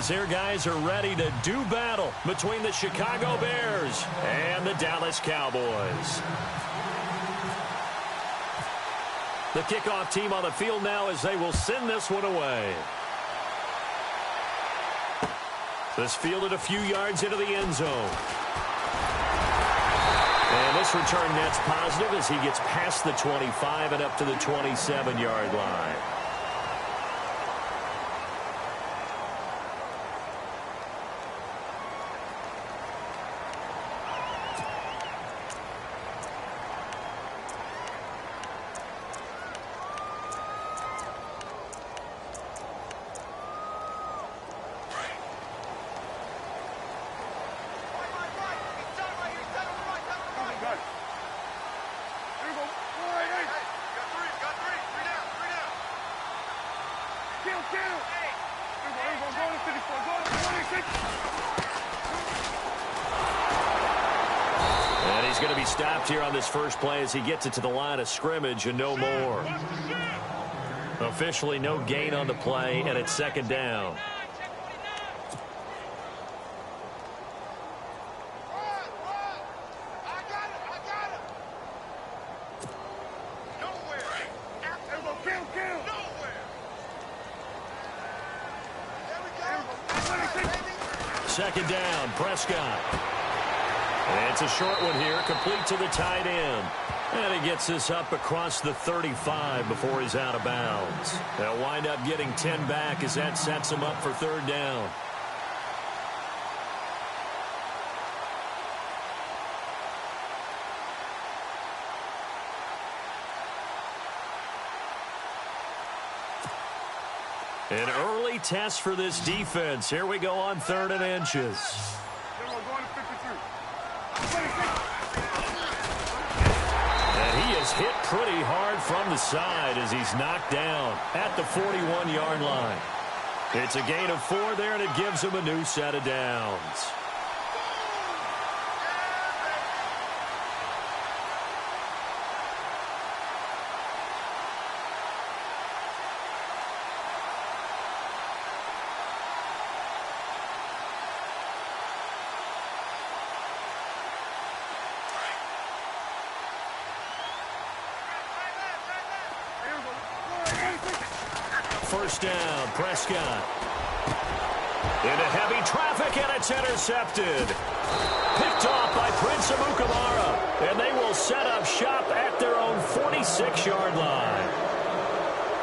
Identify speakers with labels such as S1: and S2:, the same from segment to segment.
S1: defense. Their guys are ready to do battle between the Chicago Bears and the Dallas Cowboys. The kickoff team on the field now as they will send this one away. This fielded a few yards into the end zone. And this return net's positive as he gets past the 25 and up to the 27-yard line. And he's going to be stopped here on this first play as he gets it to the line of scrimmage and no more. Officially no gain on the play, and it's second down. Second down, Prescott. And it's a short one here, complete to the tight end. And he gets this up across the 35 before he's out of bounds. They'll wind up getting 10 back as that sets him up for third down. An early test for this defense. Here we go on 3rd and inches. And he is hit pretty hard from the side as he's knocked down at the 41-yard line. It's a gain of 4 there, and it gives him a new set of downs. First down, Prescott. Into heavy traffic, and it's intercepted. Picked off by Prince Amukamara, and they will set up shop at their own 46-yard line.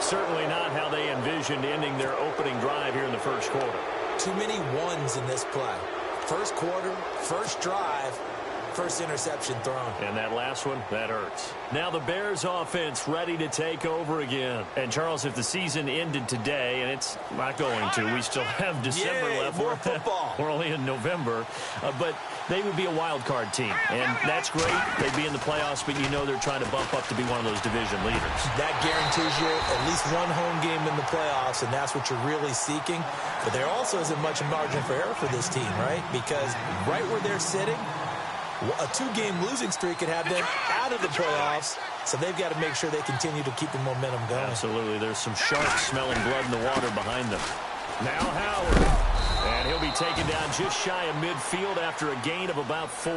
S1: Certainly not how they envisioned ending their opening drive here in the first quarter.
S2: Too many ones in this play. First quarter, first drive, first interception thrown.
S1: And that last one, that hurts. Now the Bears offense ready to take over again. And, Charles, if the season ended today, and it's not going to, we still have December left.
S2: More football.
S1: We're only in November. But they would be a wild card team. And that's great. They'd be in the playoffs, but you know they're trying to bump up to be one of those division leaders.
S2: That guarantees you at least one home game in the playoffs, and that's what you're really seeking. But there also isn't much margin for error for this team, right? Because right where they're sitting, a 2-game losing streak could have them out of the playoffs, so they've got to make sure they continue to keep the momentum going.
S1: Absolutely. There's some sharks smelling blood in the water behind them. Now Howard. And he'll be taken down just shy of midfield after a gain of about 4.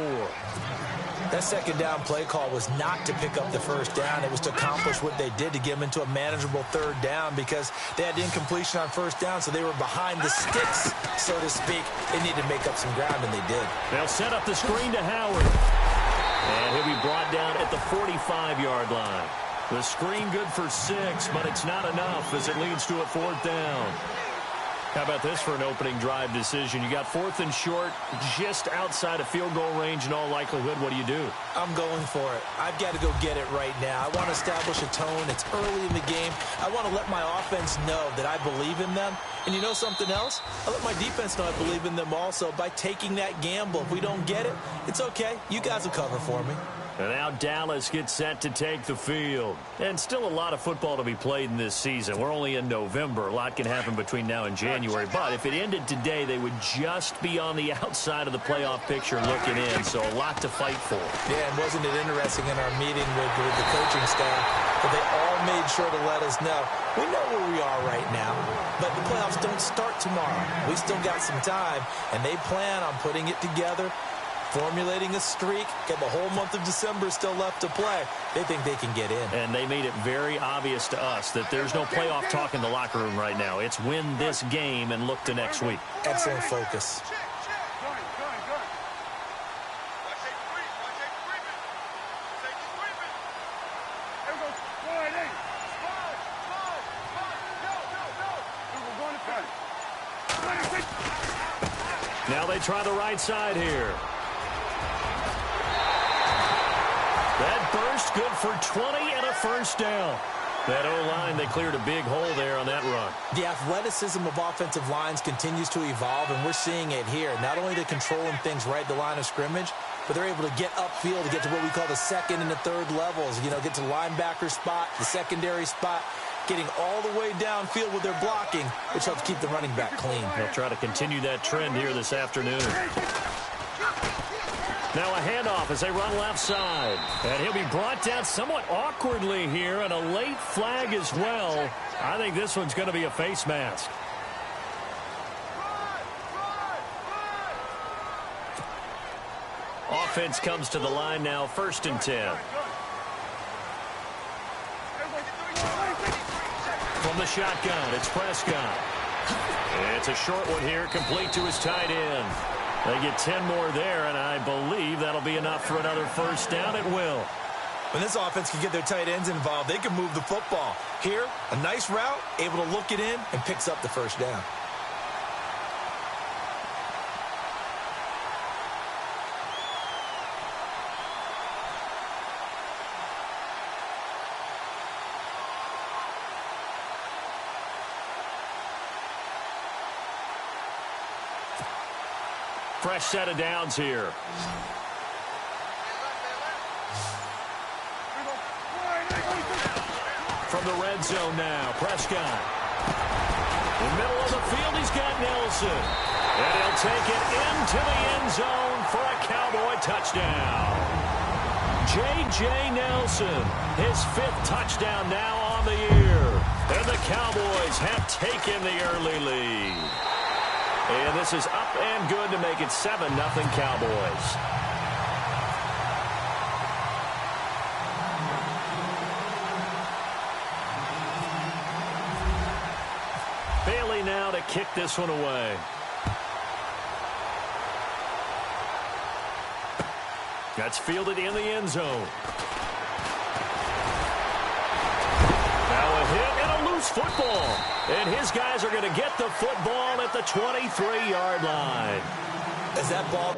S2: That second down play call was not to pick up the first down. It was to accomplish what they did, to get them into a manageable third down, because they had incompletion on first down, so they were behind the sticks, so to speak. They needed to make up some ground, and they did. They'll
S1: set up the screen to Howard. And he'll be brought down at the 45-yard line. The screen good for 6, but it's not enough as it leads to a 4th down. How about this for an opening drive decision? You got 4th and short, just outside of field goal range in all likelihood. What do you do?
S2: I'm going for it. I've got to go get it right now. I want to establish a tone. It's early in the game. I want to let my offense know that I believe in them. And you know something else? I let my defense know I believe in them also by taking that gamble. If we don't get it, it's okay. You guys will cover for me.
S1: And now Dallas gets set to take the field. And still a lot of football to be played in this season. We're only in November. A lot can happen between now and January. But if it ended today, they would just be on the outside of the playoff picture looking in. So a lot to fight for.
S2: Yeah, and wasn't it interesting in our meeting with the coaching staff that they all made sure to let us know, we know where we are right now, but the playoffs don't start tomorrow. We still got some time, and they plan on putting it together, formulating a streak, got the whole month of December still left to play. They think they can get in.
S1: And they made it very obvious to us that there's no playoff talk in the locker room right now. It's win this game and look to next week.
S2: Excellent focus.
S1: Now they try the right side here. That burst good for 20 and a first down. That O-line, they cleared a big hole there on that run.
S2: The athleticism of offensive lines continues to evolve, and we're seeing it here. Not only are they controlling things right at the line of scrimmage, but they're able to get upfield to get to what we call the second and the third levels. You know, get to the linebacker spot, the secondary spot, getting all the way downfield with their blocking, which helps keep the running back clean.
S1: They'll try to continue that trend here this afternoon. Now a handoff as they run left side. And he'll be brought down somewhat awkwardly here, and a late flag as well. I think this one's going to be a face mask. Offense comes to the line now, 1st and 10. From the shotgun, it's Prescott. It's a short one here, complete to his tight end. They get 10 more there, and I believe that'll be enough for another first down. It will.
S2: When this offense can get their tight ends involved, they can move the football. Here, a nice route, able to look it in, and picks up the first down.
S1: Fresh set of downs here. From the red zone now, Prescott. In the middle of the field, he's got Nelson. And he'll take it into the end zone for a Cowboy touchdown. J.J. Nelson, his 5th touchdown now on the year. And the Cowboys have taken the early lead. And this is up and good to make it 7-0 Cowboys. Bailey now to kick this one away. That's fielded in the end zone. Now a hit and a loose football. And his guys are going to get the football at the 23-yard line.
S2: As that ball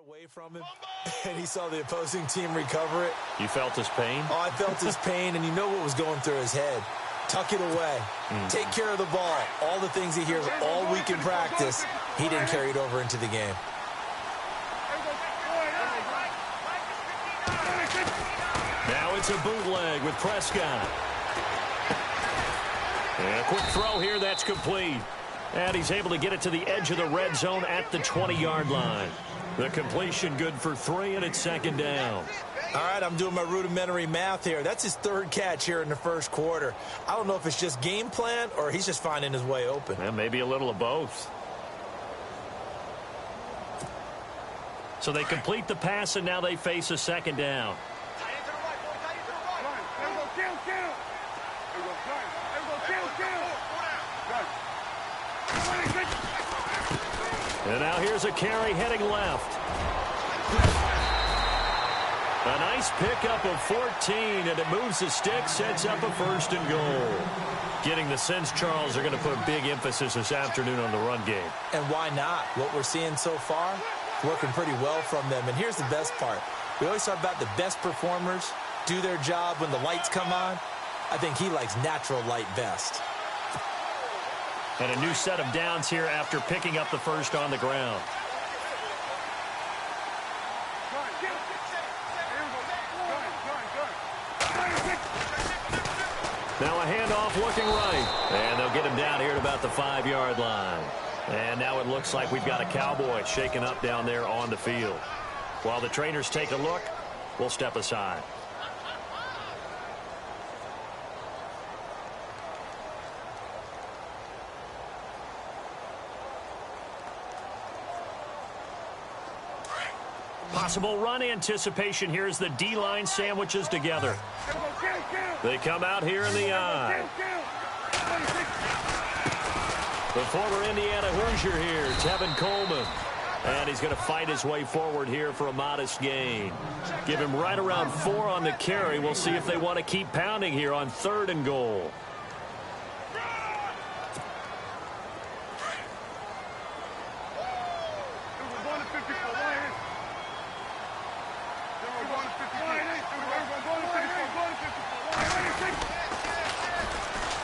S2: away from him, and he saw the opposing team recover it.
S1: You felt his pain?
S2: Oh, I felt his pain, and you know what was going through his head. Tuck it away. Take care of the ball. All the things he hears all week in practice, he didn't carry it over into the game.
S1: Now it's a bootleg with Prescott. And a quick throw here, that's complete. And he's able to get it to the edge of the red zone at the 20-yard line. The completion good for 3, and it's 2nd down.
S2: All right, I'm doing my rudimentary math here. That's his 3rd catch here in the first quarter. I don't know if it's just game plan or he's just finding his way open.
S1: Yeah, maybe a little of both. So they complete the pass, and now they face a 2nd down. And now here's a carry heading left. A nice pickup of 14, and it moves the stick, sets up a 1st and goal. Getting the sense, Charles, are going to put big emphasis this afternoon on the run game.
S2: And why not? What we're seeing so far, working pretty well from them. And here's the best part. We always talk about the best performers do their job when the lights come on. I think he likes natural light best.
S1: And a new set of downs here after picking up the first on the ground. Now a handoff looking right. And they'll get him down here at about the 5-yard line. And now it looks like we've got a Cowboy shaken up down there on the field. While the trainers take a look, we'll step aside. Possible run anticipation here as the D-line sandwiches together. They come out here in the eye. The former Indiana Hoosier here, Tevin Coleman. And he's going to fight his way forward here for a modest gain. Give him right around 4 on the carry. We'll see if they want to keep pounding here on 3rd and goal.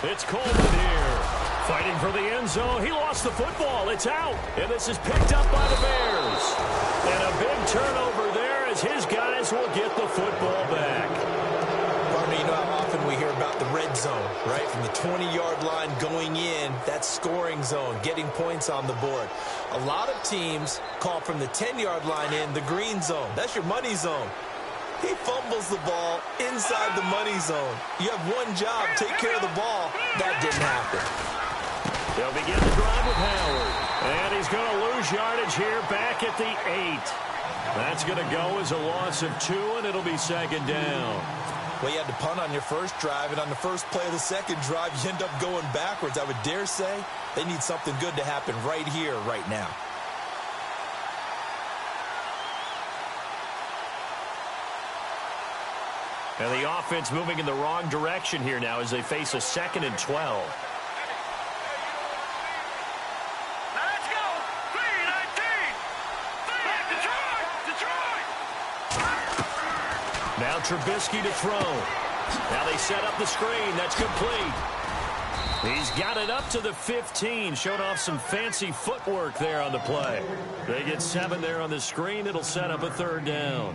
S1: It's Coleman here, fighting for the end zone. He lost the football. It's out, and this is picked up by the Bears. And a big turnover there as his guys will get the football back.
S2: Partner, you know how often we hear about the red zone, right? From the 20-yard line going in, that's scoring zone, getting points on the board. A lot of teams call from the 10-yard line in the green zone. That's your money zone. He fumbles the ball inside the money zone. You have one job, take care of the ball. That didn't happen.
S1: They'll begin the drive with Howard. And he's going to lose yardage here back at the 8. That's going to go as a loss of 2, and it'll be 2nd down.
S2: Well, you had to punt on your first drive, and on the first play of the second drive, you end up going backwards. I would dare say they need something good to happen right here, right now.
S1: And the offense moving in the wrong direction here now as they face a 2nd and 12.
S3: Let's go! 3-19! Detroit!
S1: Now Trubisky to throw. Now they set up the screen. That's complete. He's got it up to the 15. Showed off some fancy footwork there on the play. They get 7 there on the screen. It'll set up a 3rd down.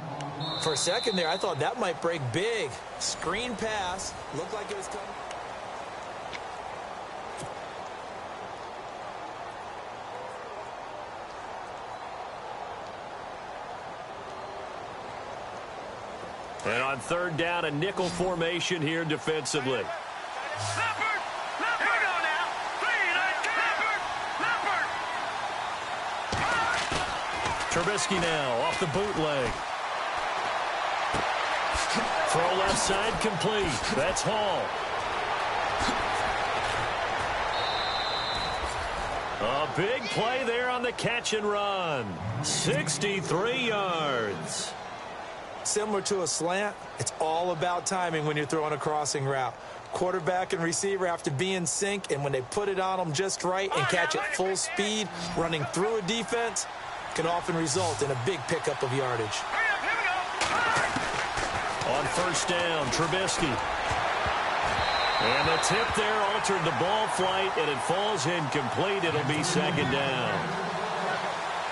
S2: For a second there, I thought that might break big. Screen pass. Looked like it was coming.
S1: And on 3rd down, a nickel formation here defensively.
S3: Leopard! Leopard! Here we go now! 3-19! Leopard!
S1: Trubisky now off the bootleg. Throw left side complete. That's Hall. A big play there on the catch and run. 63 yards.
S2: Similar to a slant, it's all about timing when you're throwing a crossing route. Quarterback and receiver have to be in sync, and when they put it on them just right and catch it full speed, running through a defense can often result in a big pickup of yardage.
S1: On 1st down, Trubisky. And the tip there altered the ball flight, and it falls incomplete. It'll be 2nd down.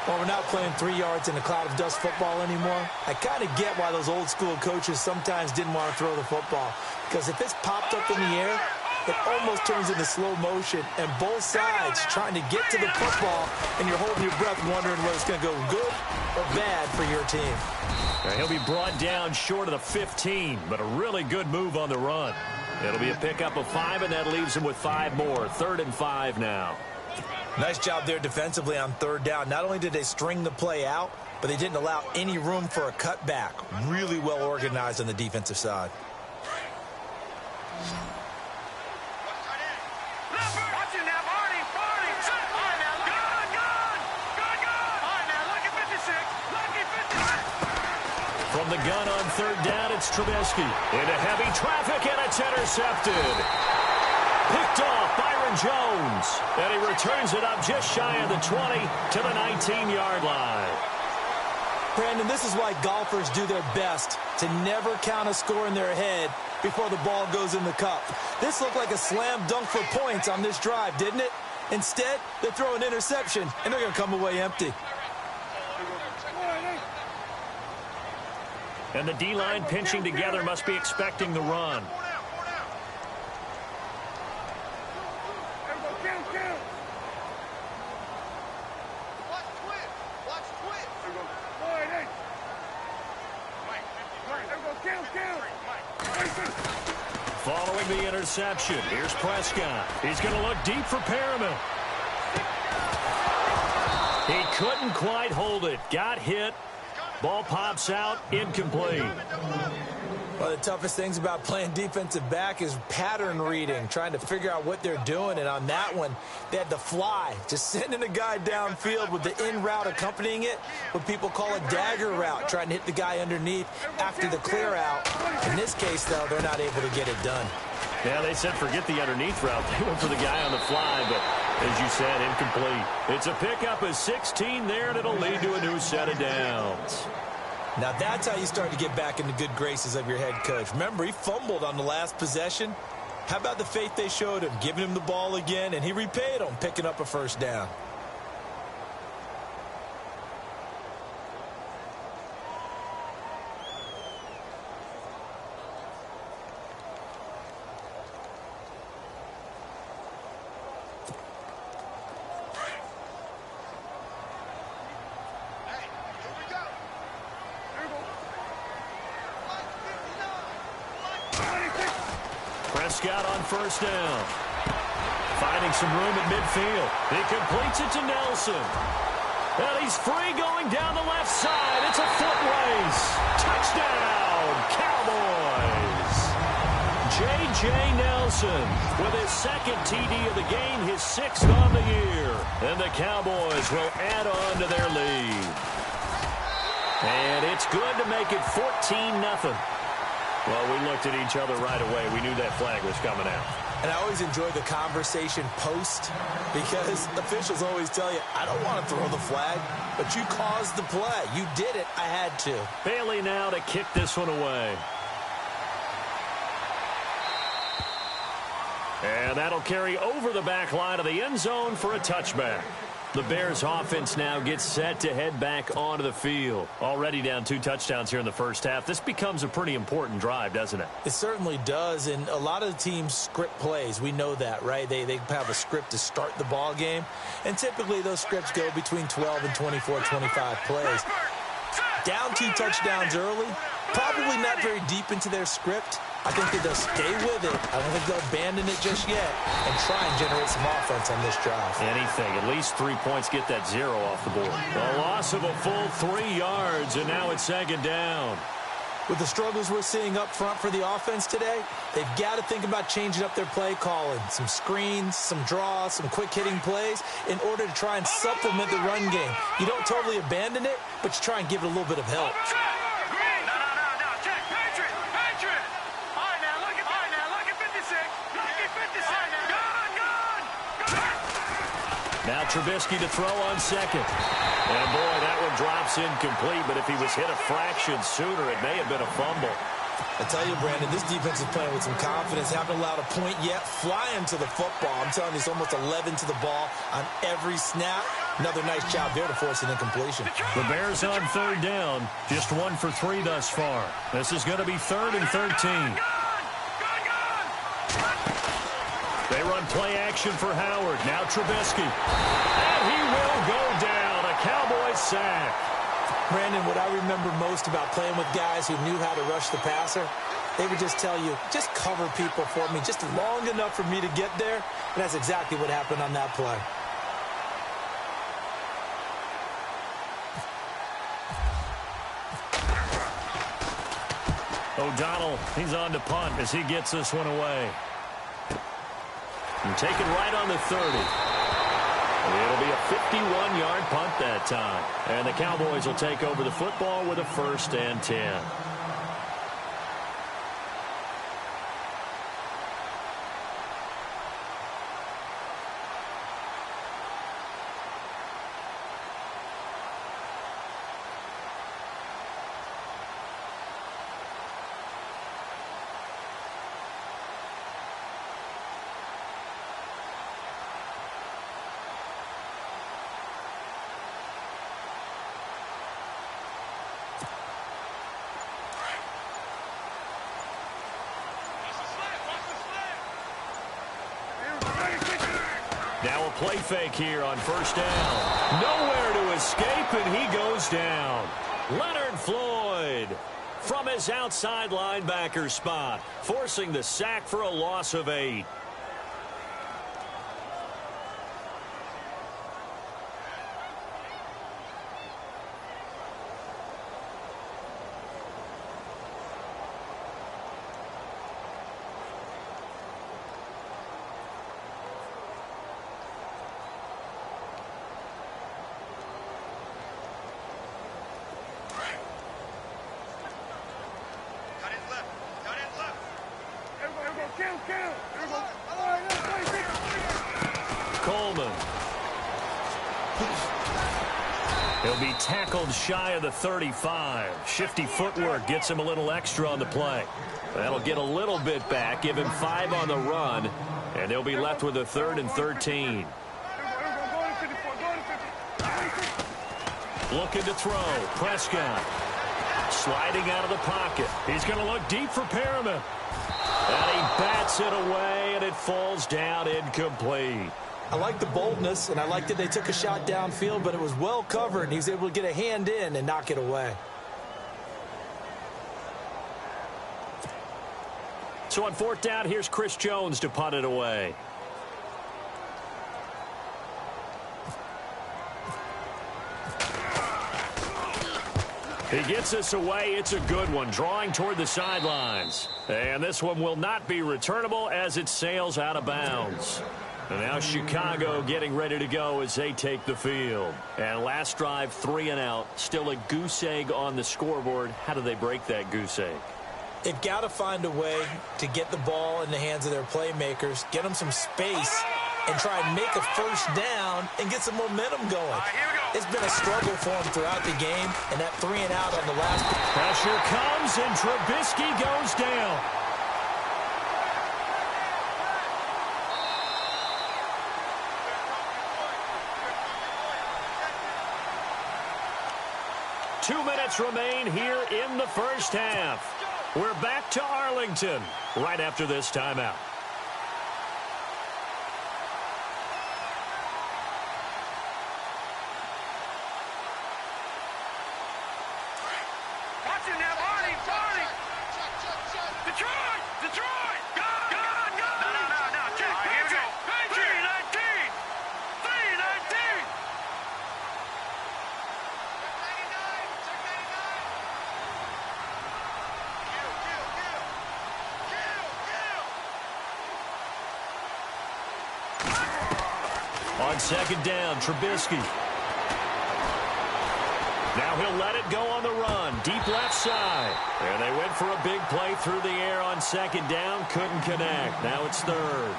S2: Well, we're not playing 3 yards in a cloud of dust football anymore. I kind of get why those old school coaches sometimes didn't want to throw the football. Because if it's popped up in the air, it almost turns into slow motion. And both sides trying to get to the football, and you're holding your breath wondering whether it's going to go good or bad for your team.
S1: Now, he'll be brought down short of the 15, but a really good move on the run. It'll be a pickup of 5, and that leaves him with 5 more. 3rd and 5 now.
S2: Nice job there defensively on 3rd down. Not only did they string the play out, but they didn't allow any room for a cutback. Really well organized on the defensive side.
S3: Watch it now, Barney! Barney! All right, now, good! Good! All right, now, lucky 56! Lucky 56!
S1: From the gun on 3rd down, it's Trubisky. Into heavy traffic, and it's intercepted. Picked off Byron Jones. And he returns it up just shy of the 20 to the 19-yard line.
S2: Brandon, this is why golfers do their best to never count a score in their head before the ball goes in the cup. This looked like a slam dunk for points on this drive, didn't it? Instead, they throw an interception, and they're going to come away empty.
S1: And the D-line pinching together must be expecting the run. Following the interception, here's Prescott. He's going to look deep for Perriman. He couldn't quite hold it. Got hit. Ball pops out, incomplete.
S2: One of the toughest things about playing defensive back is pattern reading, trying to figure out what they're doing. And on that one, they had the fly, just sending a guy downfield with the in route accompanying it, what people call a dagger route, trying to hit the guy underneath after the clear out. In this case, though, they're not able to get it done.
S1: Yeah, they said forget the underneath route. They went for the guy on the fly, but as you said, incomplete. It's a pickup of 16 there, and it'll lead to a new set of downs.
S2: Now that's how you start to get back in the good graces of your head coach. Remember, he fumbled on the last possession. How about the faith they showed him, giving him the ball again, and he repaid them, picking up a first down.
S1: Prescott on first down. Finding some room at midfield. He completes it to Nelson. And he's free going down the left side. It's a foot race. Touchdown, Cowboys. J.J. Nelson with his second TD of the game, his sixth on the year. And the Cowboys will add on to their lead. And it's good to make it 14-0. Well, we looked at each other right away. We knew that flag was coming out.
S2: And I always enjoy the conversation post because officials always tell you, I don't want to throw the flag, but you caused the play. You did it. I had to.
S1: Bailey now to kick this one away. And that'll carry over the back line of the end zone for a touchback. The Bears offense now gets set to head back onto the field. Already down 2 touchdowns here in the first half. This becomes a pretty important drive, doesn't it? It
S2: certainly does, and a lot of the teams script plays. We know that, right? They have a script to start the ball game, and typically those scripts go between 12 and 24, 25 plays. Down 2 touchdowns early, probably not very deep into their script. I think that they'll stay with it. I don't think they'll abandon it just yet and try and generate some offense on this drive.
S1: Anything. At least 3 points, get that 0 off the board. A loss of a full 3 yards, and now it's second down.
S2: With the struggles we're seeing up front for the offense today, they've got to think about changing up their play calling. Some screens, some draws, some quick-hitting plays in order to try and supplement the run game. You don't totally abandon it, but you try and give it a little bit of help.
S1: Now Trubisky to throw on second. And, boy, that one drops incomplete. But if he was hit a fraction sooner, it may have been a fumble.
S2: I tell you, Brandon, this defense is playing with some confidence. Haven't allowed a point yet. Flying to the football. I'm telling you, it's almost 11 to the ball on every snap. Another nice job there to force an incompletion.
S1: The Bears on third down. Just 1 for 3 thus far. This is going to be 3rd and 13. They run play action for Howard. Now Trubisky. And he will go down. A Cowboys sack.
S2: Brandon, what I remember most about playing with guys who knew how to rush the passer, they would just tell you, just cover people for me just long enough for me to get there. And that's exactly what happened on that play.
S1: O'Donnell, he's on to punt as he gets this one away. And taken right on the 30. It'll be a 51-yard punt that time. And the Cowboys will take over the football with a 1st and 10. Now a play fake here on first down. Nowhere to escape, and he goes down. Leonard Floyd from his outside linebacker spot, forcing the sack for a loss of 8. Coleman. He'll be tackled shy of the 35. Shifty footwork gets him a little extra on the play. That'll get a little bit back, give him 5 on the run, and they'll be left with a 3rd and 13. Looking to throw. Prescott sliding out of the pocket. He's going to look deep for Perriman. And he bats it away, and it falls down incomplete.
S2: I like the boldness, and I like that they took a shot downfield, but it was well covered, and he was able to get a hand in and knock it away.
S1: So on 4th down, here's Chris Jones to punt it away. He gets this away. It's a good one, drawing toward the sidelines. And this one will not be returnable as it sails out of bounds. And now Chicago getting ready to go as they take the field. And last drive, 3 and out. Still a goose egg on the scoreboard. How do they break that goose egg?
S2: They've got to find a way to get the ball in the hands of their playmakers, get them some space, and try and make a first down and get some momentum going. It's been a struggle for them throughout the game, and that 3 and out on the last.
S1: Pressure comes, and Trubisky goes down. Two minutes remain here in the first half. We're back to Arlington right after this timeout.
S3: Watch it now, Arnie. Detroit. Gone. No. Check. All right, here we go. 3-19.
S1: On 2nd down, Trubisky. Now he'll let it go on the run. Deep left side. And they went for a big play through the air on 2nd down. Couldn't connect. Now it's 3rd.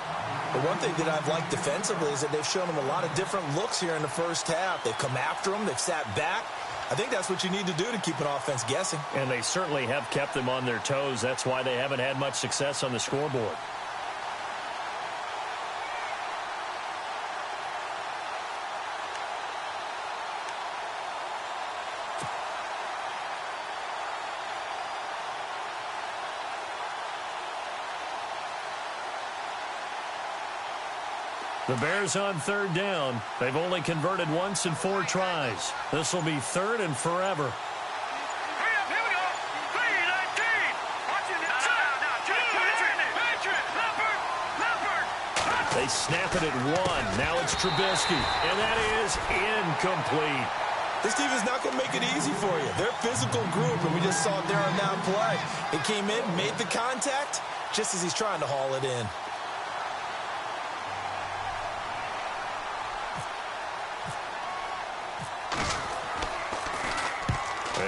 S2: The one thing that I've liked defensively is that they've shown them a lot of different looks here in the first half. They've come after them. They've sat back. I think that's what you need to do to keep an offense guessing.
S1: And they certainly have kept them on their toes. That's why they haven't had much success on the scoreboard. The Bears on 3rd down. They've only converted once in 4 tries. This will be 3rd and forever.
S3: Here we go. 3-19. Watch it now.
S1: They snap it at 1. Now it's Trubisky. And that is incomplete.
S2: This team is not going to make it easy for you. They're a physical group, and we just saw it there on that play. It came in, made the contact, just as he's trying to haul it in.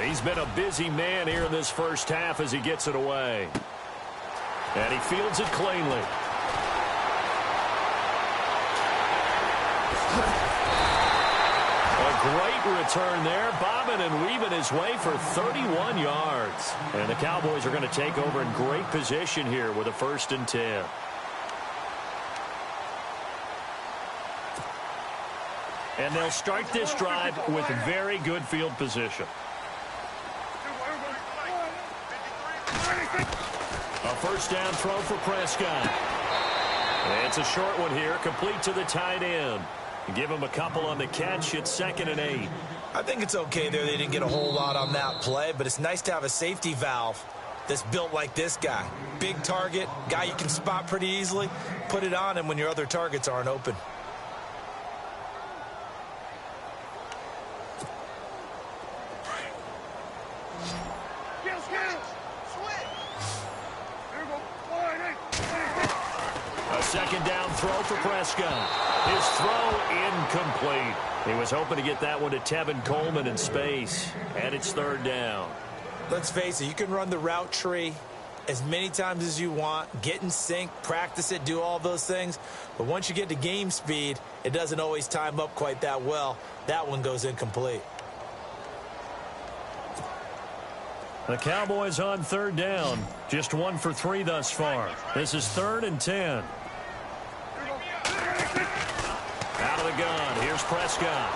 S1: He's been a busy man here in this first half as he gets it away. And he fields it cleanly. A great return there, bobbing and weaving his way for 31 yards. And the Cowboys are going to take over in great position here with a 1st and 10. And they'll start this drive with very good field position. A 1st down throw for Prescott. And it's a short one here, complete to the tight end. Give him a couple on the catch. It's 2nd and 8.
S2: I think it's okay there. They didn't get a whole lot on that play, but it's nice to have a safety valve that's built like this guy. Big target, guy you can spot pretty easily. Put it on him when your other targets aren't open.
S1: A second down throw for Prescott. His throw incomplete. He was hoping to get that one to Tevin Coleman in space. And it's 3rd down.
S2: Let's face it, you can run the route tree as many times as you want, get in sync, practice it, do all those things. But once you get to game speed, it doesn't always time up quite that well. That one goes incomplete.
S1: The Cowboys on 3rd down. Just 1 for 3 thus far. This is 3rd and 10. Out of the gun. Here's Prescott.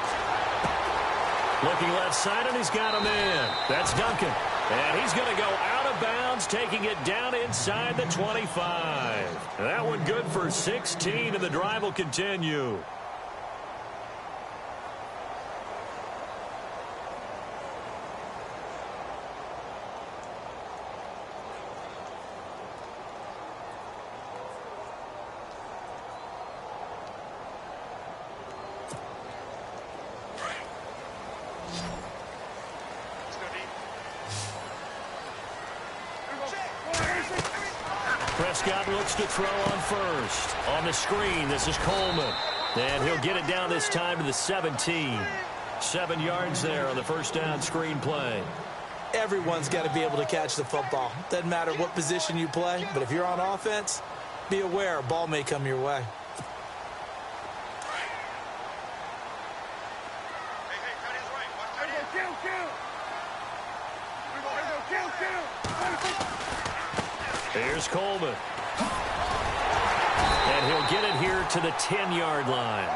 S1: Looking left side, and he's got him in. That's Duncan. And he's going to go out of bounds, taking it down inside the 25. That one good for 16, and the drive will continue. Prescott looks to throw on first. On the screen, this is Coleman. And he'll get it down this time to the 17. 7 yards there on the first down screen play.
S2: Everyone's got to be able to catch the football. Doesn't matter what position you play, but if you're on offense, be aware a ball may come your way.
S1: Here's Coleman. And he'll get it here to the 10-yard line.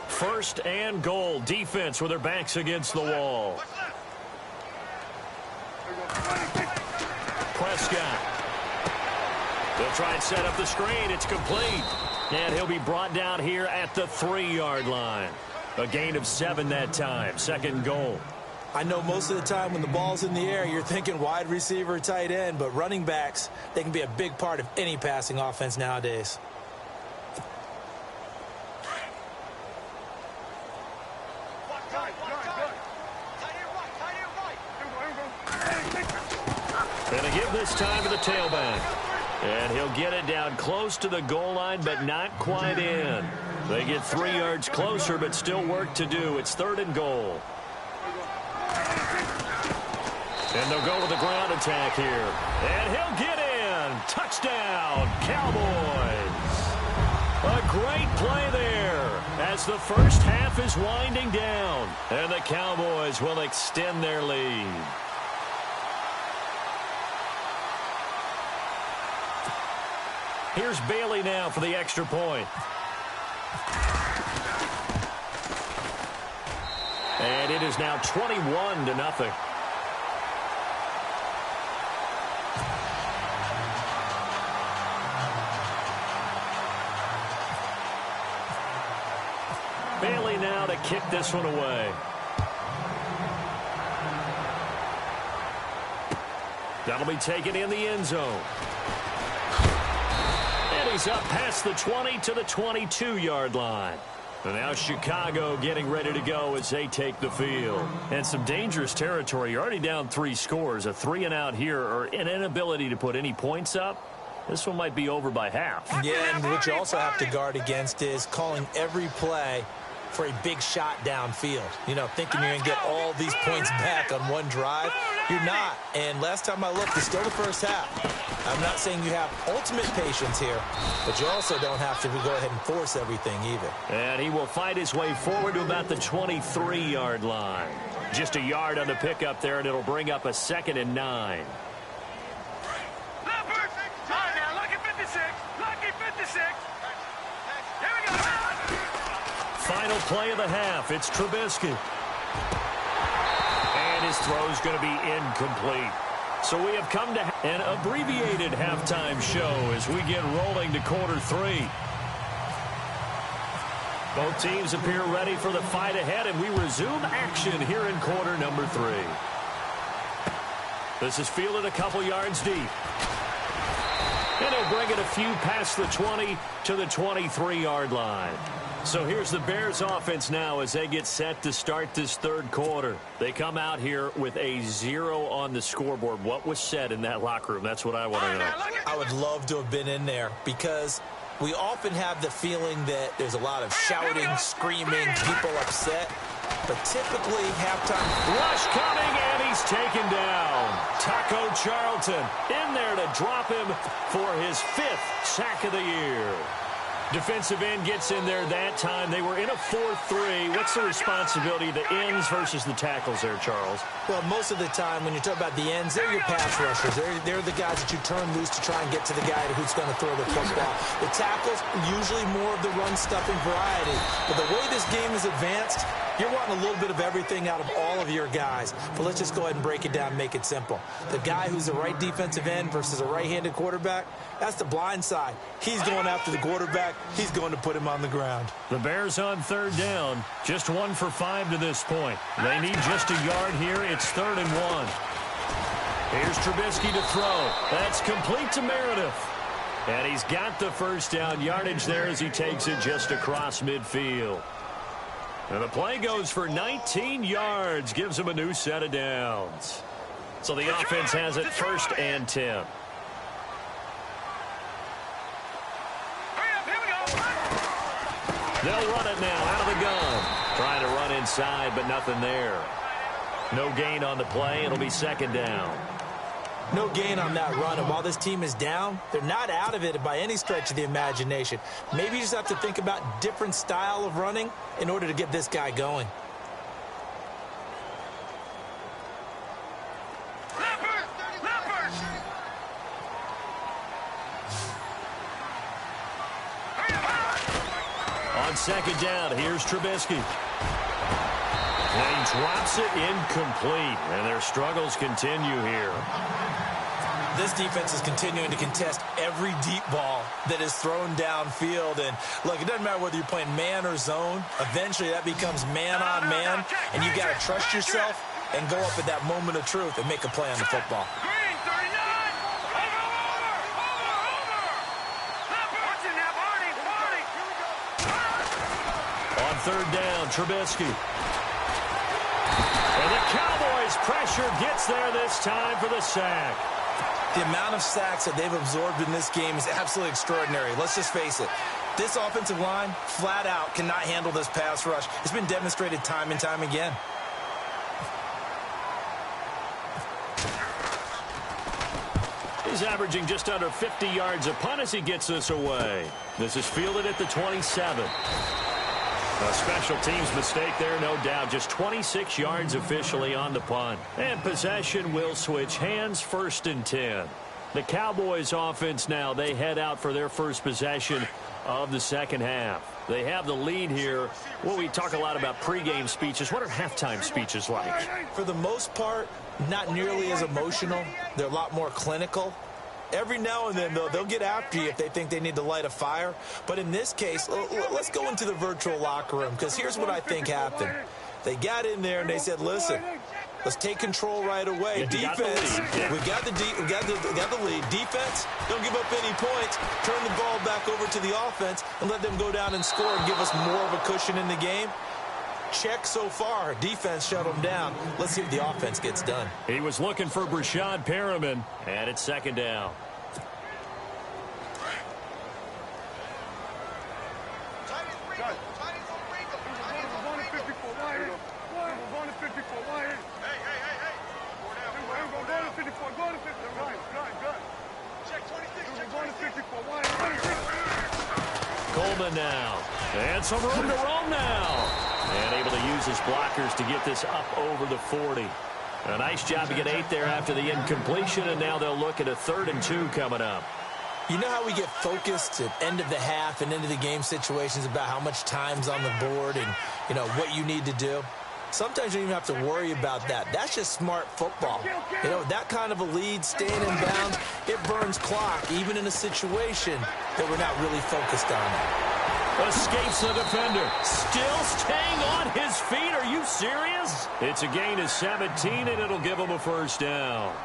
S1: First and goal. Defense with their backs against the wall. Prescott. They'll try and set up the screen. It's complete. And he'll be brought down here at the 3-yard line. A gain of 7 that time. Second goal.
S2: I know most of the time when the ball's in the air, you're thinking wide receiver, tight end, but running backs, they can be a big part of any passing offense nowadays.
S1: And a give this time to the tailback. And he'll get it down close to the goal line, but not quite in. They get 3 yards closer, but still work to do. It's 3rd and goal. And they'll go with the ground attack here. And he'll get in. Touchdown, Cowboys. A great play there as the first half is winding down. And the Cowboys will extend their lead. Here's Bailey now for the extra point. And it is now 21-0. Bailey now to kick this one away. That'll be taken in the end zone. And he's up past the 20 to the 22-yard line. And now Chicago getting ready to go as they take the field. And some dangerous territory. You're already down 3 scores. A 3-and-out here or an inability to put any points up. This one might be over by half.
S2: Yeah, and what you also have to guard against is calling every play for a big shot downfield. You know, thinking you're going to get all these points back on one drive. You're not. And last time I looked, it's still the first half. I'm not saying you have ultimate patience here, but you also don't have to go ahead and force everything either.
S1: And he will fight his way forward to about the 23-yard line. Just a yard on the pickup there, and it'll bring up a 2nd and 9. final play of the half. It's Trubisky. And his throw's going to be incomplete. So we have come to an abbreviated halftime show as we get rolling to quarter 3. Both teams appear ready for the fight ahead, and we resume action here in quarter number 3. This is fielded a couple yards deep. And he'll bring it a few past the 20 to the 23-yard line. So here's the Bears offense now as they get set to start this third quarter. They come out here with a 0 on the scoreboard. What was said in that locker room? That's what I want to know.
S2: I would love to have been in there because we often have the feeling that there's a lot of shouting, screaming, people upset. But typically, halftime
S1: rush coming, and he's taken down. Taco Charlton in there to drop him for his 5th sack of the year. Defensive end gets in there that time. They were in a 4-3. What's the responsibility of the ends versus the tackles there, Charles?
S2: Well, most of the time when you talk about the ends, they're your pass rushers. They're the guys that you turn loose to try and get to the guy who's going to throw the football. The tackles, usually more of the run-stuffing variety. But the way this game is advanced, you're wanting a little bit of everything out of all of your guys. But let's just go ahead and break it down and make it simple. The guy who's the right defensive end versus a right-handed quarterback, that's the blind side. He's going after the quarterback. He's going to put him on the ground.
S1: The Bears on third down. Just 1 for 5 to this point. They need just a yard here. It's 3rd and 1. Here's Trubisky to throw. That's complete to Meredith. And he's got the first down yardage there as he takes it just across midfield. And the play goes for 19 yards. Gives him a new set of downs. So the offense has it 1st and 10. They'll run it now out of the gun. Trying to run inside, but nothing there. No gain on the play. It'll be 2nd down.
S2: No gain on that run. And while this team is down, they're not out of it by any stretch of the imagination. Maybe you just have to think about different style of running in order to get this guy going.
S1: On 2nd down, here's Trubisky. And he drops it incomplete. And their struggles continue here.
S2: This defense is continuing to contest every deep ball that is thrown downfield. And, look, it doesn't matter whether you're playing man or zone. Eventually, that becomes man on man. And you got to trust yourself and go up at that moment of truth and make a play on the football.
S1: On 3rd down, Trubisky. And the Cowboys' pressure gets there this time for the sack.
S2: The amount of sacks that they've absorbed in this game is absolutely extraordinary. Let's just face it. This offensive line, flat out, cannot handle this pass rush. It's been demonstrated time and time again.
S1: He's averaging just under 50 yards a punt as he gets this away. This is fielded at the 27. A special teams mistake there, no doubt. Just 26 yards officially on the punt. And possession will switch hands, 1st and 10. The Cowboys offense now, they head out for their first possession of the second half. They have the lead here. Well, we talk a lot about pregame speeches. What are halftime speeches like?
S2: For the most part, not nearly as emotional. They're a lot more clinical. Every now and then, though, they'll get after you if they think they need to light a fire. But in this case, let's go into the virtual locker room, because here's what I think happened. They got in there and they said, listen, let's take control right away. Defense, we got the lead. Defense, don't give up any points. Turn the ball back over to the offense and let them go down and score and give us more of a cushion in the game. Check so far. Defense shut them down. Let's see what the offense gets done.
S1: He was looking for Brashad Perriman, and it's 2nd down. Coleman now. And some room to roam now. And able to use his blockers to get this up over the 40. A nice job to get 8 there after the incompletion, and now they'll look at a 3rd and 2 coming up.
S2: You know how we get focused at end of the half and into the game situations about how much time's on the board and, you know, what you need to do? Sometimes you don't even have to worry about that. That's just smart football. You know, that kind of a lead, staying in bounds, it burns clock, even in a situation that we're not really focused on.
S1: Escapes the defender. Still staying on his feet. Are you serious? It's a gain of 17, and it'll give him a first down.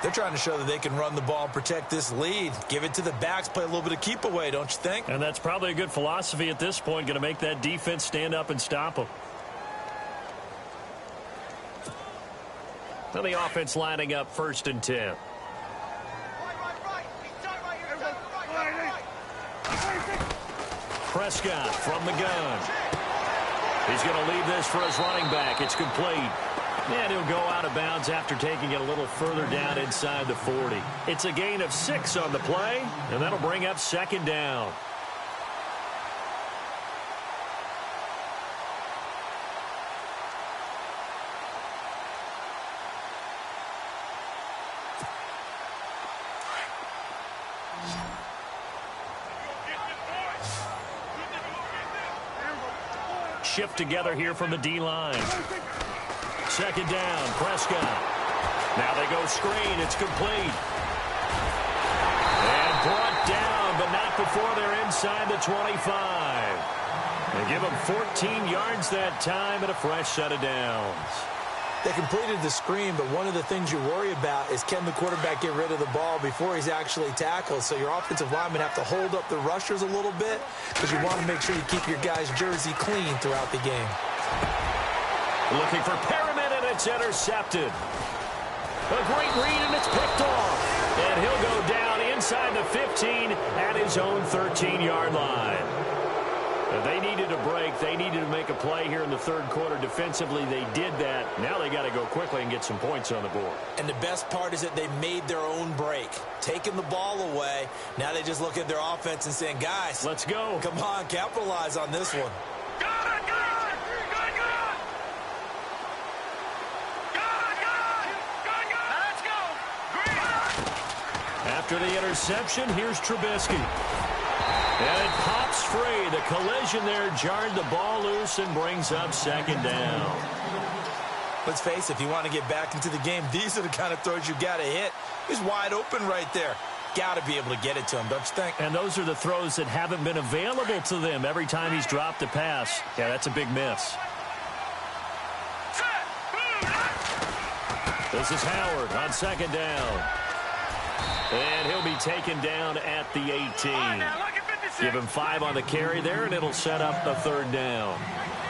S2: They're trying to show that they can run the ball and protect this lead. Give it to the backs, play a little bit of keep away, don't you think?
S1: And that's probably a good philosophy at this point, going to make that defense stand up and stop them. Now the offense lining up 1st and 10. Prescott from the gun. He's going to leave this for his running back. It's complete. And he'll go out of bounds after taking it a little further down inside the 40. It's a gain of 6 on the play, and that'll bring up 2nd down. Shift together here from the D-line. 2nd down, Prescott. Now they go screen. It's complete. And brought down, but not before they're inside the 25. They give them 14 yards that time and a fresh set of downs.
S2: They completed the screen, but one of the things you worry about is can the quarterback get rid of the ball before he's actually tackled? So your offensive linemen have to hold up the rushers a little bit because you want to make sure you keep your guy's jersey clean throughout the game.
S1: Looking for Perriman, and it's intercepted. A great read, and it's picked off. And he'll go down inside the 15 at his own 13-yard line. They needed a break. They needed to make a play here in the 3rd quarter. Defensively, they did that. Now they got to go quickly and get some points on the board. And the best part is that they made their own break. Taking the ball away. Now they just look at their offense and saying, guys, let's go. Come on, capitalize on this one. After the interception, here's Trubisky. And it pops free. The collision there jarred the ball loose and brings up 2nd down.
S2: Let's face it, if you want to get back into the game, these are the kind of throws you got to hit. He's wide open right there. Got to be able to get it to him, don't you think? And those are the throws that haven't been available to them every time he's dropped a pass. Yeah, that's a big miss. This is Howard on 2nd down. And he'll be taken down at the 18. Give him 5 on the carry there, and it'll set up the 3rd down.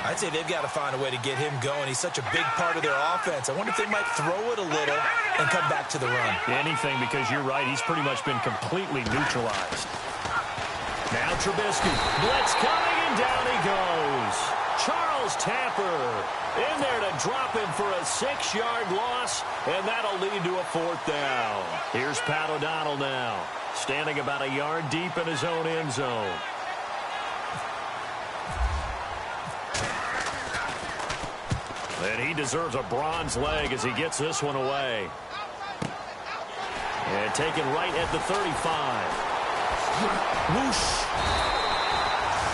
S2: I'd say they've got to find a way to get him going. He's such a big part of their offense. I wonder if they might throw it a little and come back to the run.
S1: Anything, because you're right. He's pretty much been completely neutralized. Now Trubisky. Blitz coming, and down he goes. Charles Tapper in there to drop him for a 6-yard loss, and that'll lead to a 4th down. Here's Pat O'Donnell now, standing about a yard deep in his own end zone. And he deserves a bronze leg as he gets this one away. And taken right at the 35. Whoosh.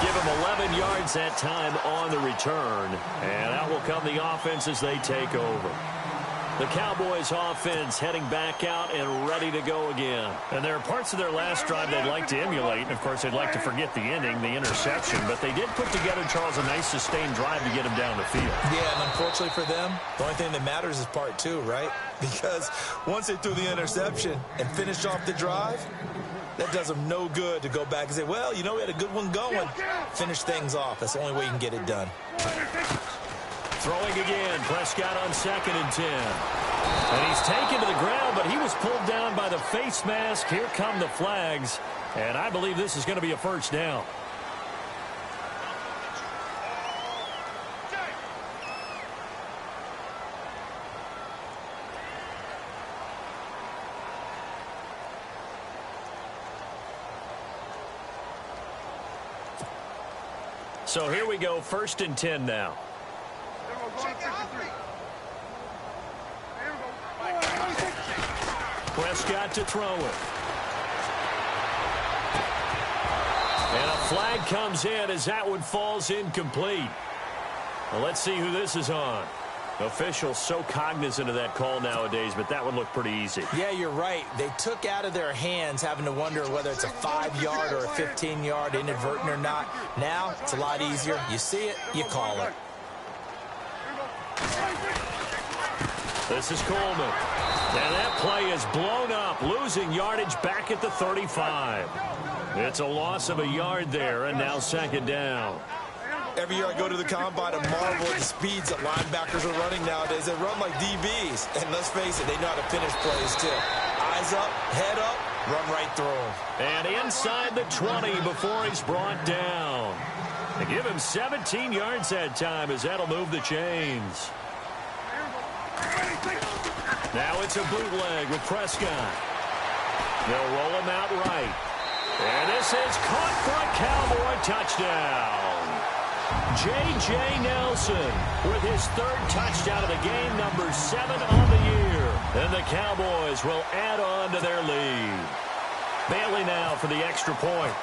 S1: Give him 11 yards that time on the return. And out will come the offense as they take over. The Cowboys offense heading back out and ready to go again. And there are parts of their last drive they'd like to emulate. And, of course, they'd like to forget the ending, the interception. But they did put together, Charles, a nice sustained drive to get him down the field. Yeah, and unfortunately for them, the only thing that matters is part 2, right? Because once they threw the interception and finished off the drive, that does them no good to go back and say, well, you know, we had a good one going. Finish things off. That's the only way you can get it done. Throwing again, Prescott on 2nd and 10. And he's taken to the ground, but he was pulled down by the face mask. Here come the flags, and I believe this is going to be a 1st down. So here we go, 1st and 10 now. Prescott to throw it. And a flag comes in as that one falls incomplete. Well, let's see who this is on. Officials so cognizant of that call nowadays, but that would look pretty easy.
S2: Yeah, you're right. They took out of their hands having to wonder whether it's a 5-yard or a 15-yard inadvertent or not. Now, it's a lot easier. You see it, you call it.
S1: This is Coleman. And that play is blown up, losing yardage back at the 35. It's a loss of a yard there, and now second down.
S2: Every year I go to the combine and marvel at the speeds that linebackers are running nowadays. They run like DBs. And let's face it, they know how to finish plays too. Eyes up, head up, run right through them.
S1: And inside the 20 before he's brought down. They give him 17 yards that time as that'll move the chains. Now it's a bootleg with Prescott. They'll roll him out right. And this is caught for a Cowboy touchdown. J.J. Nelson with his third touchdown of the game, number 7 on the year. And the Cowboys will add on to their lead. Bailey now for the extra point.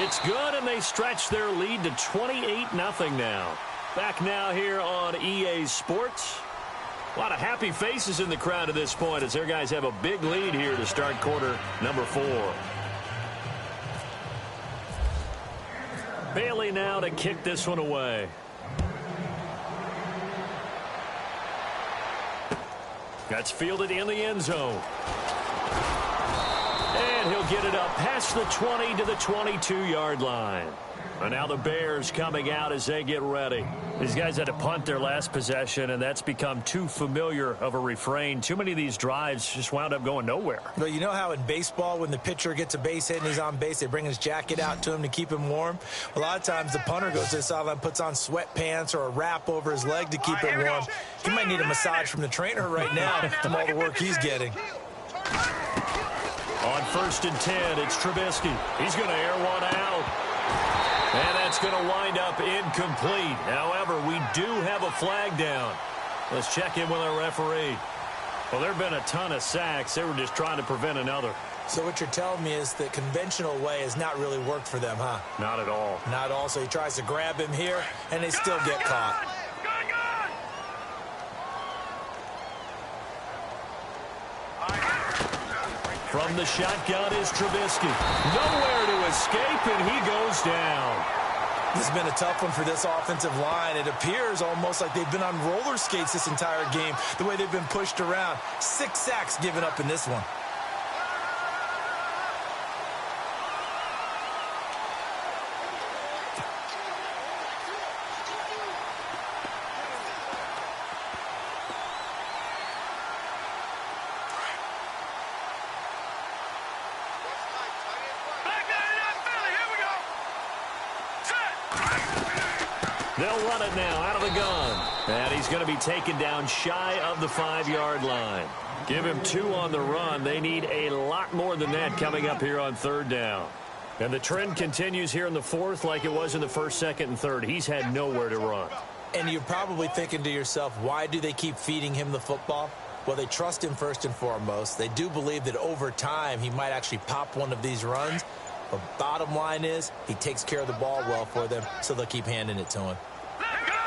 S1: It's good, and they stretch their lead to 28-0 now. Back now here on EA Sports. A lot of happy faces in the crowd at this point as their guys have a big lead here to start quarter number 4. Bailey now to kick this one away. That's fielded in the end zone. And he'll get it up past the 20 to the 22-yard line. And now the Bears coming out as they get ready. These guys had to punt their last possession, and that's become too familiar of a refrain. Too many of these drives just wound up going nowhere.
S2: Well, you know how in baseball when the pitcher gets a base hit and he's on base, they bring his jacket out to him to keep him warm? A lot of times the punter goes to the sideline, puts on sweatpants or a wrap over his leg to keep it warm. He might need a massage from the trainer right now from all the work he's getting.
S1: On 1st and 10, it's Trubisky. He's going to air one out. And that's going to wind up incomplete. However, we do have a flag down. Let's check in with our referee. Well, there have been a ton of sacks. They were just trying to prevent another.
S2: So what you're telling me is the conventional way has not really worked for them, huh?
S1: Not at all.
S2: Not at all. So he tries to grab him here, and they still get caught.
S1: From the shotgun is Trubisky. Nowhere to escape, and he goes down.
S2: This has been a tough one for this offensive line. It appears almost like they've been on roller skates this entire game, the way they've been pushed around. 6 sacks given up in this one.
S1: They'll run it now out of the gun. And he's going to be taken down shy of the 5-yard line. Give him 2 on the run. They need a lot more than that coming up here on 3rd down. And the trend continues here in the 4th like it was in the 1st, 2nd, and 3rd. He's had nowhere to run.
S2: And you're probably thinking to yourself, why do they keep feeding him the football? Well, they trust him first and foremost. They do believe that over time he might actually pop one of these runs. But bottom line is he takes care of the ball well for them, so they'll keep handing it to him.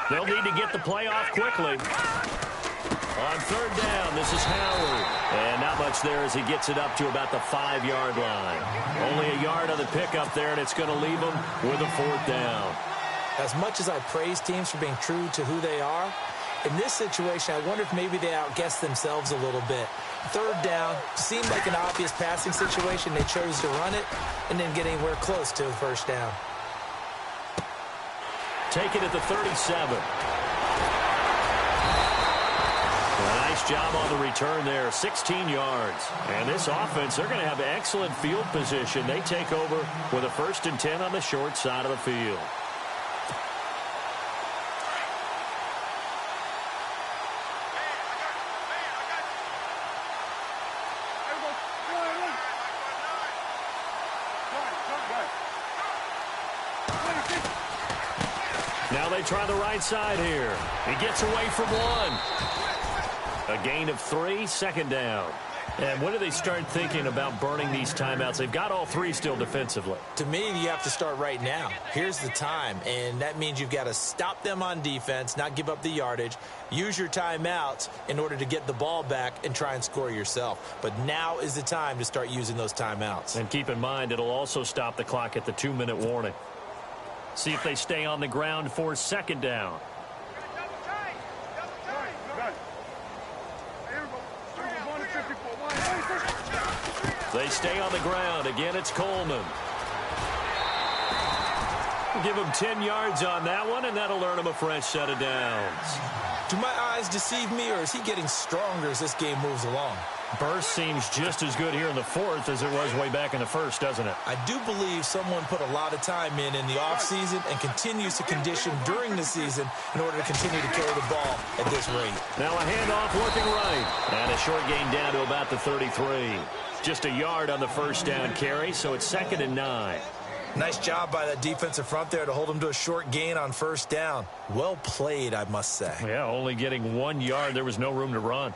S1: They'll need to get the play off quickly. On 3rd down, this is Howard. And not much there as he gets it up to about the 5-yard line. Only a yard on the pickup there, and it's going to leave him with a 4th down.
S2: As much as I praise teams for being true to who they are, in this situation, I wonder if maybe they outguessed themselves a little bit. 3rd down seemed like an obvious passing situation. They chose to run it and didn't get anywhere close to the 1st down.
S1: Take it at the 37. A nice job on the return there, 16 yards. And this offense, they're going to have excellent field position. They take over with a 1st and 10 on the short side of the field. Now they try the right side here. He gets away from 1. A gain of 3, 2nd down. And when do they start thinking about burning these timeouts? They've got all three still defensively.
S2: To me, you have to start right now. Here's the time, and that means you've got to stop them on defense, not give up the yardage, use your timeouts in order to get the ball back and try and score yourself. But now is the time to start using those timeouts.
S1: And keep in mind, it'll also stop the clock at the 2-minute warning. See if they stay on the ground for second down. They stay on the ground. Again, it's Coleman. Give him 10 yards on that one, and that'll earn him a fresh set of downs.
S2: Do my eyes deceive me, or is he getting stronger as this game moves along?
S1: Burst seems just as good here in the fourth as it was way back in the first, doesn't it?
S2: I do believe someone put a lot of time in the offseason and continues to condition during the season in order to continue to carry the ball at this rate.
S1: Now a handoff looking right. And a short gain down to about the 33. Just a yard on the first down carry, so it's 2nd and 9.
S2: Nice job by that defensive front there to hold him to a short gain on first down. Well played, I must say.
S1: Yeah, only getting 1 yard. There was no room to run.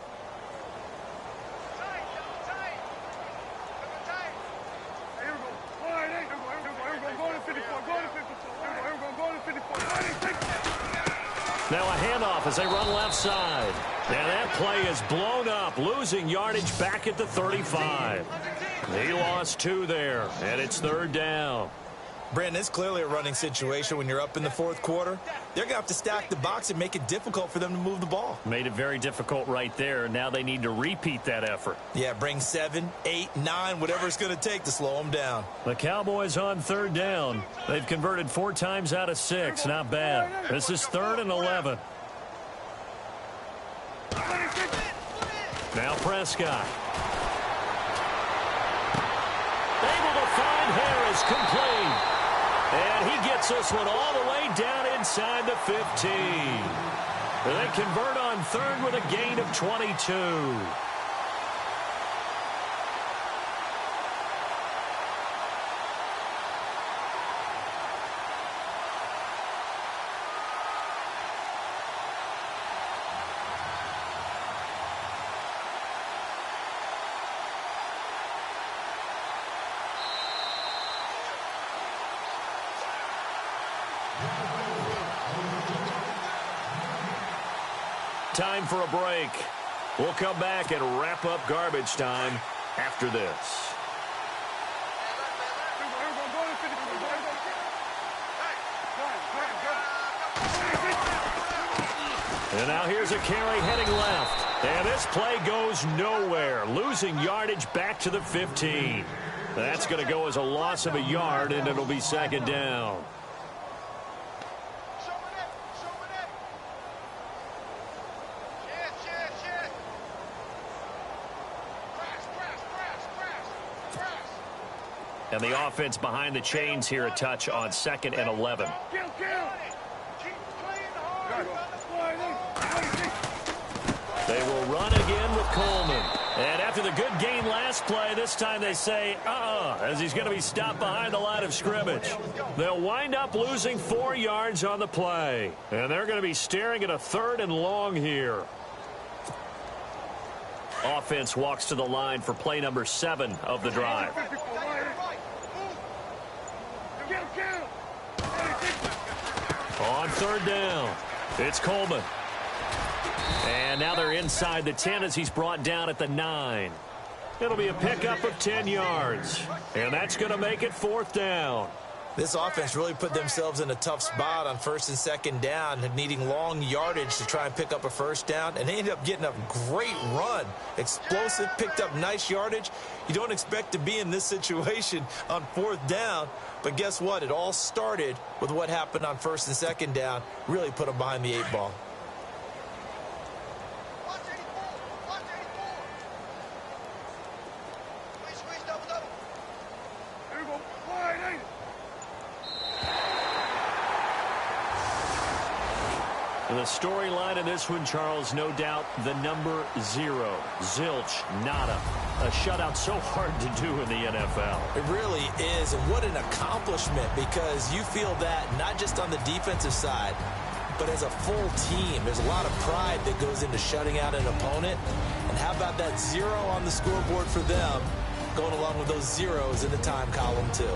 S1: Now a handoff as they run left side. And that play is blown up, losing yardage back at the 35. He lost 2 there, and it's 3rd down.
S2: Brandon, it's clearly a running situation when you're up in the fourth quarter. They're going to have to stack the box and make it difficult for them to move the ball.
S1: Made it very difficult right there. Now they need to repeat that effort.
S2: Yeah, bring 7, 8, 9, whatever it's going to take to slow them down.
S1: The Cowboys on 3rd down. They've converted 4 times out of 6. Not bad. This is 3rd and 11. Now Prescott. Able to find Harris, complete. And he gets this one all the way down inside the 15. They convert on 3rd with a gain of 22. Time for a break. We'll come back and wrap up garbage time after this. And now here's a carry heading left. And this play goes nowhere, losing yardage back to the 15. That's going to go as a loss of a yard, and it'll be 2nd down. And the offense behind the chains here, a touch on 2nd and 11. They will run again with Coleman. And after the good gain last play, this time they say, as he's going to be stopped behind the line of scrimmage. They'll wind up losing 4 yards on the play. And they're going to be staring at a 3rd and long here. Offense walks to the line for play number 7 of the drive. On 3rd down, it's Coleman. And now they're inside the 10 as he's brought down at the 9. It'll be a pickup of 10 yards. And that's going to make it 4th down.
S2: This offense really put themselves in a tough spot on 1st and 2nd down, needing long yardage to try and pick up a 1st down. And they ended up getting a great run. Explosive, picked up nice yardage. You don't expect to be in this situation on 4th down. But guess what? It all started with what happened on 1st and 2nd down. Really put them behind the 8 ball.
S1: The storyline in this one, Charles, no doubt the number 0. Zilch, nada. A shutout so hard to do in the NFL.
S2: It really is, and what an accomplishment, because you feel that not just on the defensive side, but as a full team, there's a lot of pride that goes into shutting out an opponent. And how about that 0 on the scoreboard for them, going along with those zeros in the time column, too.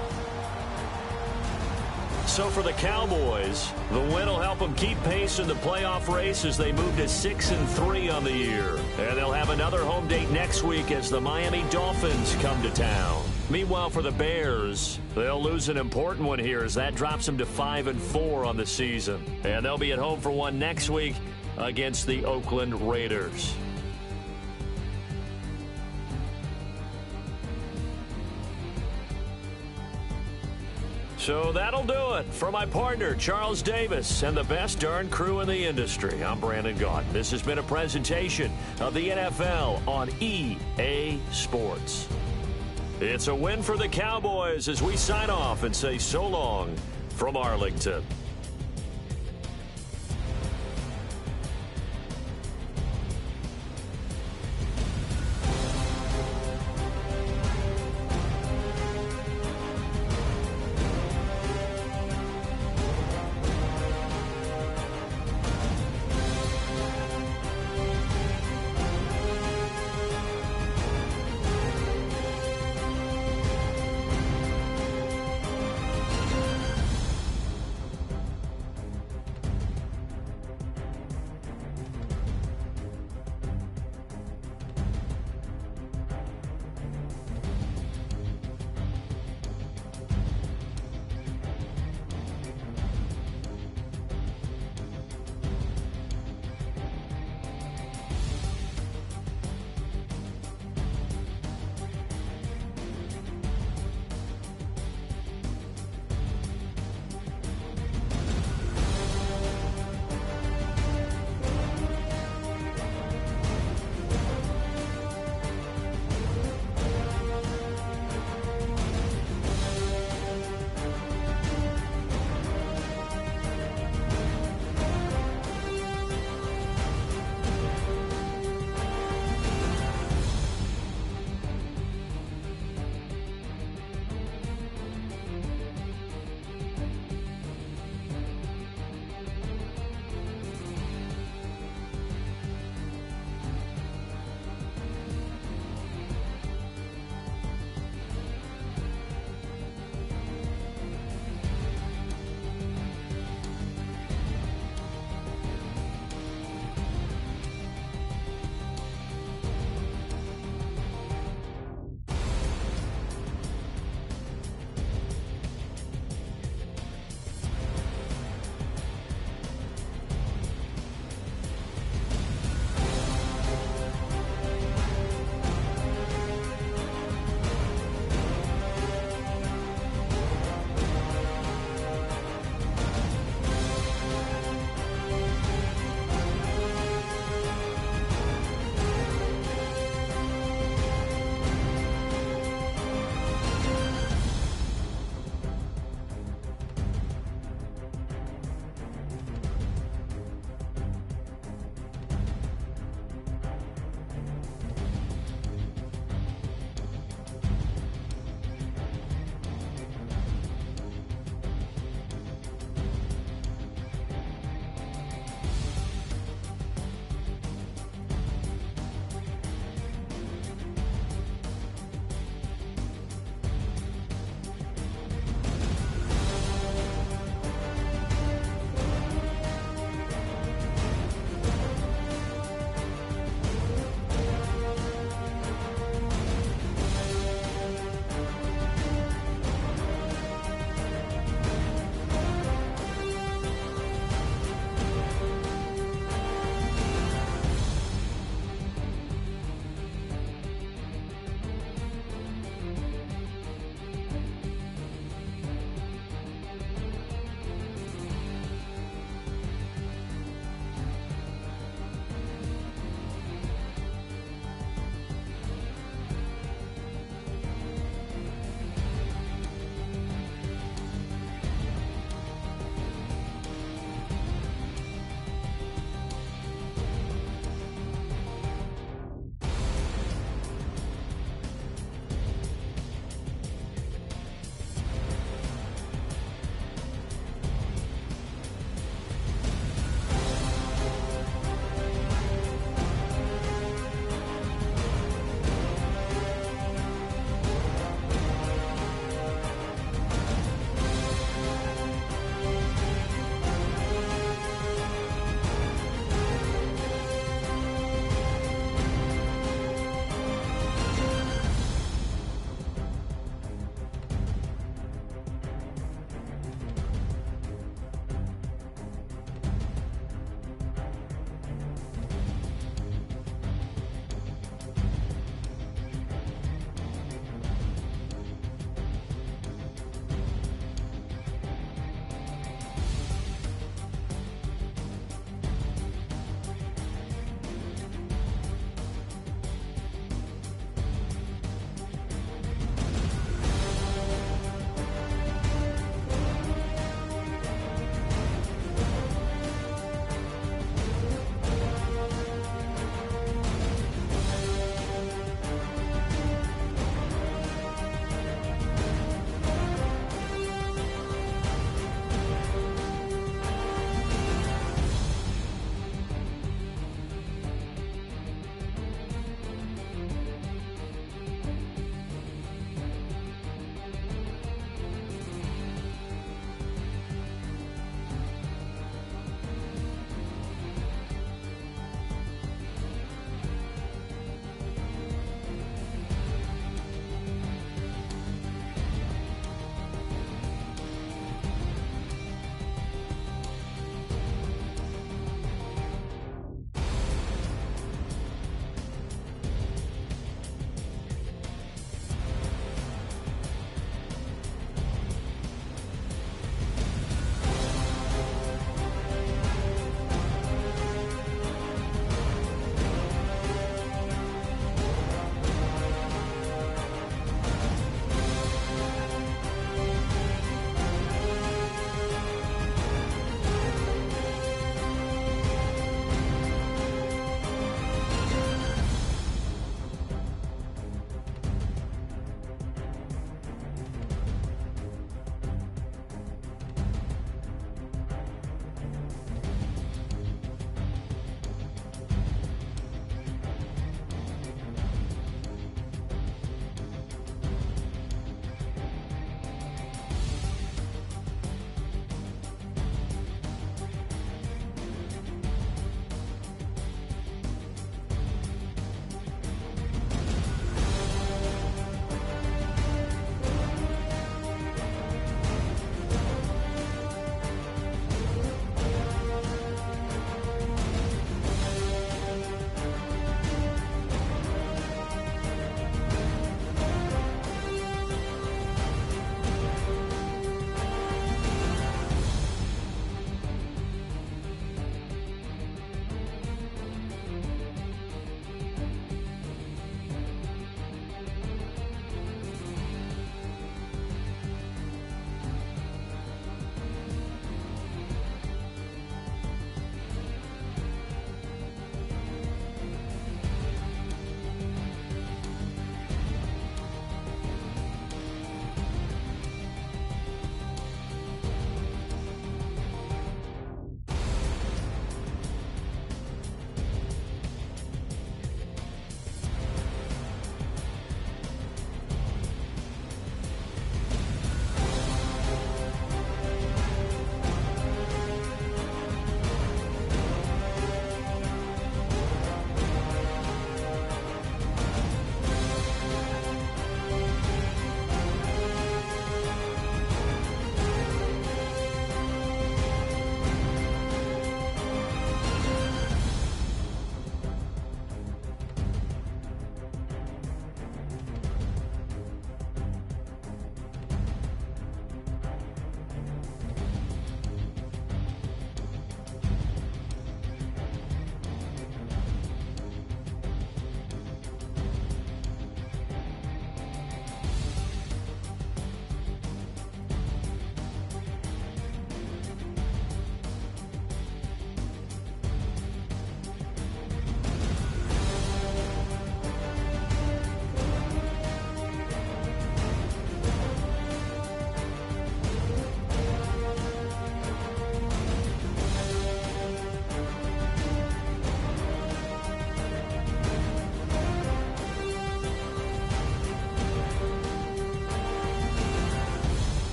S1: So for the Cowboys, the win will help them keep pace in the playoff race as they move to 6-3 on the year. And they'll have another home date next week as the Miami Dolphins come to town. Meanwhile, for the Bears, they'll lose an important one here as that drops them to 5-4 on the season. And they'll be at home for one next week against the Oakland Raiders. So that'll do it. For my partner, Charles Davis, and the best darn crew in the industry, I'm Brandon Gaudin. This has been a presentation of the NFL on EA Sports. It's a win for the Cowboys as we sign off and say so long from Arlington.